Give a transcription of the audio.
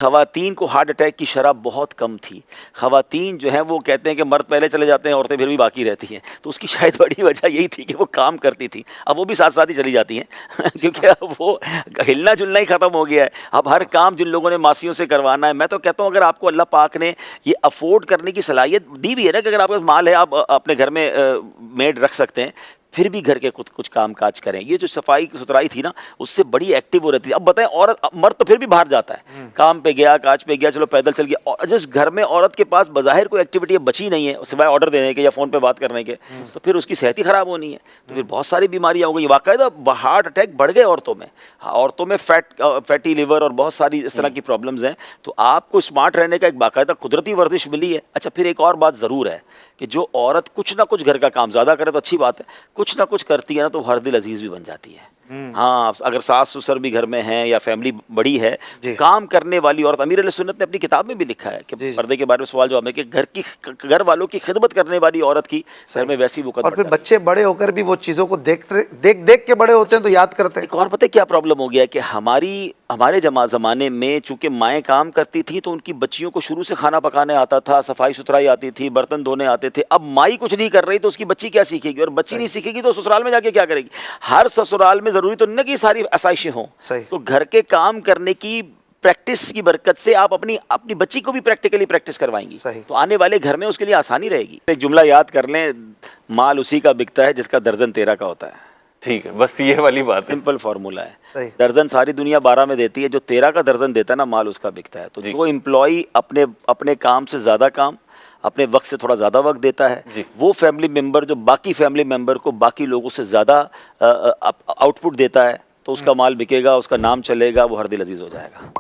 ख़वातीन को heart attack की शरह बहुत कम थी। ख़वातीन जो हैं वो कहते हैं कि मर्द पहले चले जाते हैं, औरतें फिर भी बाकी रहती हैं। तो उसकी शायद बड़ी वजह यही थी कि वो काम करती थी। अब वो भी साथ साथ ही चली जाती हैं क्योंकि अब वो हिलना जुलना ही ख़त्म हो गया है। अब हर काम जिन लोगों ने मासियों से करवाना है, मैं तो कहता हूँ अगर आपको अल्लाह पाक ने ये अफोर्ड करने की सलाहियत दी भी है ना कि अगर आपके पास माल है, आप अपने घर में मेड रख सकते हैं, फिर भी घर के कुछ काम काज करें। ये जो सफाई सुथराई थी ना, उससे बड़ी एक्टिव हो रहती है। अब बताएं, औरत मर्द तो फिर भी बाहर जाता है, काम पे गया, काज पे गया, चलो पैदल चल गया, और जिस घर में औरत के पास बज़ाहिर कोई एक्टिविटी अब बची नहीं है सिवाय ऑर्डर देने के या फ़ोन पे बात करने के, तो फिर उसकी सेहत ही ख़राब होनी है। तो फिर बहुत सारी बीमारियाँ हो गई। बाकायदा हार्ट अटैक बढ़ गए औरतों में फैटी लिवर और बहुत सारी इस तरह की प्रॉब्लम्स हैं। तो आपको स्मार्ट रहने का एक बाकायदा कुदरती वर्जिश मिली है। अच्छा, फिर एक और बात ज़रूर है कि जो औरत कुछ ना कुछ घर का काम ज़्यादा करे तो अच्छी बात है, कुछ ना कुछ करती है ना तो हर दिल अजीज़ भी बन जाती है। हाँ, अगर सास ससुर भी घर में हैं या फैमिली बड़ी है, काम करने वाली औरत, अमीर अहले सुन्नत ने अपनी किताब में भी लिखा है कि पर्दे के बारे में सवाल जवाब में कि घर वालों की खिदमत करने वाली औरत की घर में वैसी वो और फिर बच्चे बड़े होकर भी वो चीज़ों को देख के बड़े होते हैं तो याद करते हैं। एक और पता है क्या प्रॉब्लम हो गया है कि हमारे ज़माने में चूंकि माएँ काम करती थी तो उनकी बच्चियों को शुरू से खाना पकाने आता था, सफाई सुथराई आती थी, बर्तन धोने आते थे। अब माई कुछ नहीं कर रही तो उसकी बच्ची क्या सीखेगी, और बच्ची नहीं सीखेगी तो ससुराल में जाके क्या करेगी। हर ससुराल में ज़रूरी तो नहीं कि सारी आसाइशें हों, तो घर के काम करने की प्रैक्टिस की बरकत से आप अपनी बच्ची को भी प्रैक्टिकली प्रैक्टिस करवाएंगी, तो आने वाले घर में उसके लिए आसानी रहेगी। एक जुमला याद कर लें, माल उसी का बिकता है जिसका दर्जन 13 का होता है। ठीक है, बस ये वाली बात है, सिंपल फार्मूला है। दर्जन सारी दुनिया 12 में देती है, जो 13 का दर्जन देता है ना, माल उसका बिकता है। तो जो एम्प्लॉई अपने काम से ज़्यादा काम, अपने वक्त से थोड़ा ज़्यादा वक्त देता है, वो फैमिली मेम्बर जो बाकी फैमिली मेम्बर को बाकी लोगों से ज़्यादा आउटपुट देता है, तो उसका माल बिकेगा, उसका नाम चलेगा, वो हर दिल अजीज़ हो जाएगा।